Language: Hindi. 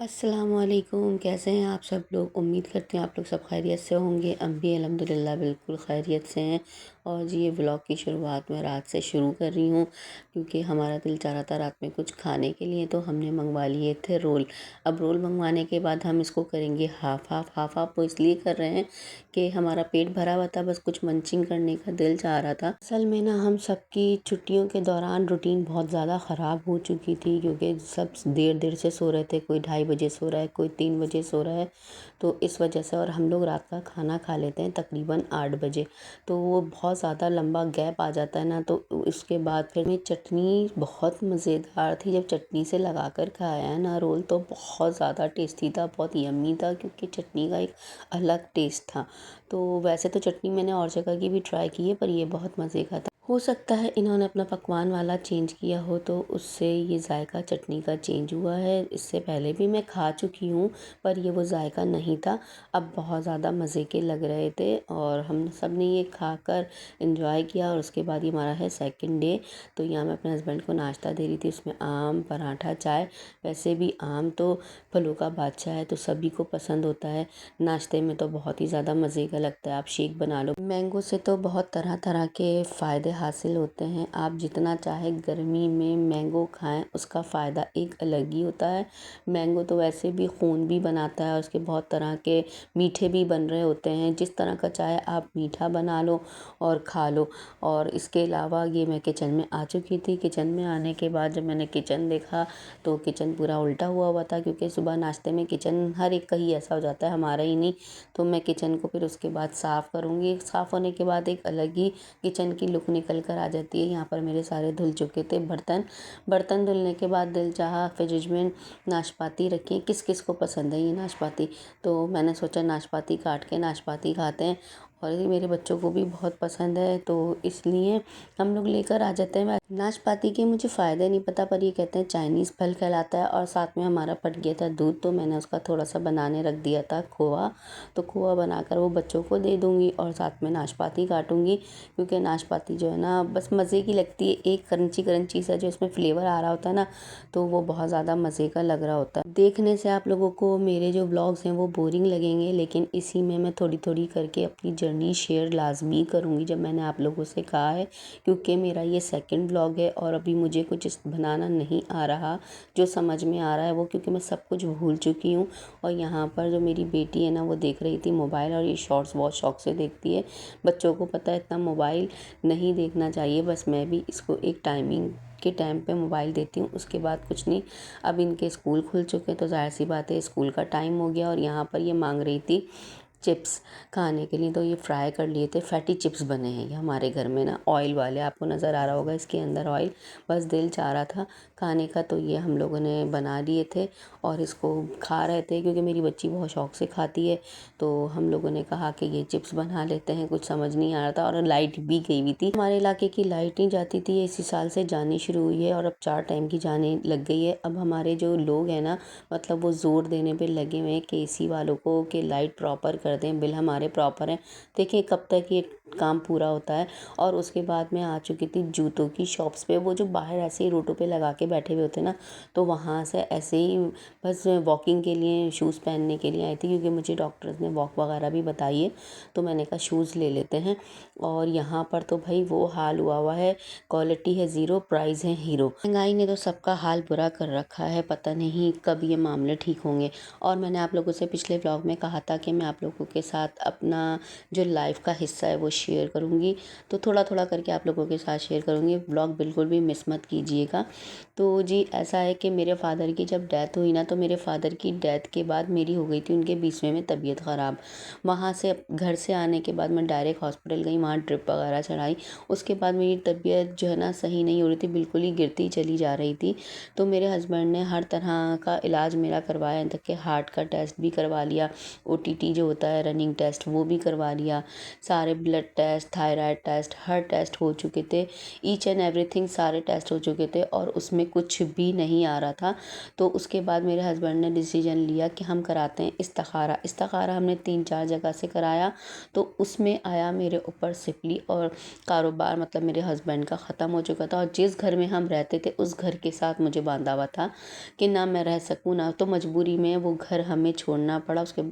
अस्सलामुअलैकुम। कैसे हैं आप सब लोग? उम्मीद करते हैं आप लोग सब खैरियत से होंगे। हम भी अल्हम्दुलिल्लाह बिल्कुल खैरियत से हैं। और जी ये व्लॉग की शुरुआत मैं रात से शुरू कर रही हूँ क्योंकि हमारा दिल चाह रहा था रात में कुछ खाने के लिए, तो हमने मंगवा लिए थे रोल। अब रोल मंगवाने के बाद हम इसको करेंगे हाफ हाफ वो इसलिए कर रहे हैं कि हमारा पेट भरा हुआ था, बस कुछ मंचिंग करने का दिल चाह रहा था। असल में ना हम सबकी छुट्टियों के दौरान रूटीन बहुत ज़्यादा ख़राब हो चुकी थी क्योंकि सब देर देर से सो रहे थे। कोई 2:30 बजे सो रहा है, कोई 3 बजे सो रहा है, तो इस वजह से। और हम लोग रात का खाना खा लेते हैं तकरीबन 8 बजे, तो वो बहुत ज़्यादा लंबा गैप आ जाता है ना। तो उसके बाद फिर में चटनी बहुत मज़ेदार थी। जब चटनी से लगा कर खाया है ना रोल, तो बहुत ज़्यादा टेस्टी था, बहुत यम्मी था क्योंकि चटनी का एक अलग टेस्ट था। तो वैसे तो चटनी मैंने और जगह की भी ट्राई की है, पर ये बहुत मज़े का था। हो सकता है इन्होंने अपना पकवान वाला चेंज किया हो, तो उससे ये जायका चटनी का चेंज हुआ है। इससे पहले भी मैं खा चुकी हूँ, पर ये वो जायका नहीं था। अब बहुत ज़्यादा मज़े के लग रहे थे और हम सब ने ये खाकर एंजॉय किया। और उसके बाद ये हमारा है सेकंड डे। तो यहाँ मैं अपने हस्बैंड को नाश्ता दे रही थी, उसमें आम, पराठा, चाय। वैसे भी आम तो फलों का बादशाह है, तो सभी को पसंद होता है। नाश्ते में तो बहुत ही ज़्यादा मज़े का लगता है। आप शेक बना लो। मैंगो से तो बहुत तरह तरह के फ़ायदे हासिल होते हैं। आप जितना चाहे गर्मी में मैंगो खाएं, उसका फ़ायदा एक अलग ही होता है। मैंगो तो वैसे भी खून भी बनाता है और उसके बहुत तरह के मीठे भी बन रहे होते हैं। जिस तरह का चाहे आप मीठा बना लो और खा लो। और इसके अलावा ये मैं किचन में आ चुकी थी। किचन में आने के बाद जब मैंने किचन देखा तो किचन पूरा उल्टा हुआ हुआ था, क्योंकि सुबह नाश्ते में किचन हर एक का ही ऐसा हो जाता है, हमारा ही नहीं। तो मैं किचन को फिर उसके बाद साफ़ करूँगी। साफ़ होने के बाद एक अलग ही किचन की लुक निकल कर आ जाती है। यहाँ पर मेरे सारे धुल चुके थे बर्तन। बर्तन धुलने के बाद दिल चाहा फ्रिज में नाशपाती रखी। किस किस को पसंद है ये नाशपाती, तो मैंने सोचा नाशपाती काट के नाशपाती खाते हैं। और ये मेरे बच्चों को भी बहुत पसंद है, तो इसलिए हम लोग लेकर आ जाते हैं। नाशपाती के मुझे फ़ायदे नहीं पता, पर ये कहते हैं चाइनीज़ फल कहलाता है। और साथ में हमारा फट गया था दूध, तो मैंने उसका थोड़ा सा बनाने रख दिया था खोआ। तो खोआ बनाकर वो बच्चों को दे दूँगी और साथ में नाशपाती काटूँगी, क्योंकि नाशपाती जो है ना बस मज़े की लगती है। एक क्रंची क्रंची सा जो इसमें फ्लेवर आ रहा होता है ना, तो वो बहुत ज़्यादा मज़े का लग रहा होता है। देखने से आप लोगों को मेरे जो व्लॉग्स हैं वो बोरिंग लगेंगे, लेकिन इसी में मैं थोड़ी थोड़ी करके अपनी जर्नी शेयर लाजमी करूँगी, जब मैंने आप लोगों से कहा है। क्योंकि मेरा ये सेकंड व्लॉग है और अभी मुझे कुछ बनाना नहीं आ रहा। जो समझ में आ रहा है वो, क्योंकि मैं सब कुछ भूल चुकी हूँ। और यहाँ पर जो मेरी बेटी है ना, वो देख रही थी मोबाइल, और ये शॉर्ट्स बहुत शौक से देखती है। बच्चों को पता है इतना मोबाइल नहीं देखना चाहिए, बस मैं भी इसको एक टाइमिंग के टाइम पे मोबाइल देती हूँ, उसके बाद कुछ नहीं। अब इनके स्कूल खुल चुके हैं, तो जाहिर सी बात है स्कूल का टाइम हो गया। और यहाँ पर ये मांग रही थी चिप्स खाने के लिए, तो ये फ्राई कर लिए थे। फैटी चिप्स बने हैं ये हमारे घर में ना, ऑयल वाले। आपको नज़र आ रहा होगा इसके अंदर ऑयल। बस दिल चाह रहा था खाने का, तो ये हम लोगों ने बना लिए थे और इसको खा रहे थे, क्योंकि मेरी बच्ची बहुत शौक से खाती है। तो हम लोगों ने कहा कि ये चिप्स बना लेते हैं। कुछ समझ नहीं आ रहा था, और लाइट भी गई हुई थी। हमारे इलाके की लाइट नहीं जाती थी, इसी साल से जानी शुरू हुई है और अब 4 टाइम की जाने लग गई है। अब हमारे जो लोग हैं ना, मतलब वो ज़ोर देने पे लगे हुए हैं केसी वालों को कि लाइट प्रॉपर कर दें, बिल हमारे प्रॉपर हैं। देखिए कब तक ये काम पूरा होता है। और उसके बाद मैं आ चुकी थी जूतों की शॉप्स पे। वो जो बाहर ऐसे ही रोडों पे लगा के बैठे हुए होते हैं ना, तो वहाँ से ऐसे ही बस वॉकिंग के लिए शूज़ पहनने के लिए आई थी, क्योंकि मुझे डॉक्टर्स ने वॉक वगैरह भी बताई है। तो मैंने कहा शूज़ ले लेते हैं। और यहाँ पर तो भाई वो हाल हुआ हुआ है, क्वालिटी है ज़ीरो, प्राइस है हीरो। महंगाई ने तो सबका हाल बुरा कर रखा है, पता नहीं कब ये मामले ठीक होंगे। और मैंने आप लोगों से पिछले व्लॉग में कहा था कि मैं आप लोगों के साथ अपना जो लाइफ का हिस्सा है वो शेयर करूँगी, तो थोड़ा थोड़ा करके आप लोगों के साथ शेयर करूँगी। व्लॉग बिल्कुल भी मिस मत कीजिएगा। तो जी ऐसा है कि मेरे फादर की जब डेथ हुई ना, तो मेरे फादर की डेथ के बाद मेरी हो गई थी उनके 20वें में तबीयत ख़राब। वहाँ से घर से आने के बाद मैं डायरेक्ट हॉस्पिटल गई, वहाँ ड्रिप वगैरह चढ़ाई। उसके बाद मेरी तबीयत जो है ना सही नहीं हो रही थी, बिल्कुल ही गिरती चली जा रही थी। तो मेरे हस्बैंड ने हर तरह का इलाज मेरा करवाया, यहाँ तक कि हार्ट का टेस्ट भी करवा लिया, ओटीटी जो होता है रनिंग टेस्ट वो भी करवा लिया, सारे ब्लड टेस्ट, थायराइड टेस्ट, हर टेस्ट हो चुके थे। ईच एंड एवरीथिंग सारे टेस्ट हो चुके थे और उसमें कुछ भी नहीं आ रहा था। तो उसके बाद मेरे हस्बैंड ने डिसीजन लिया कि हम कराते हैं इस्तिखारा। इस्तिखारा हमने 3-4 जगह से कराया, तो उसमें आया मेरे ऊपर सिफली, और कारोबार मतलब मेरे हस्बैंड का ख़त्म हो चुका था। और जिस घर में हम रहते थे उस घर के साथ मुझे बांधा हुआ था कि ना मैं रह सकूँ, ना तो मजबूरी में वो घर हमें छोड़ना पड़ा। उसके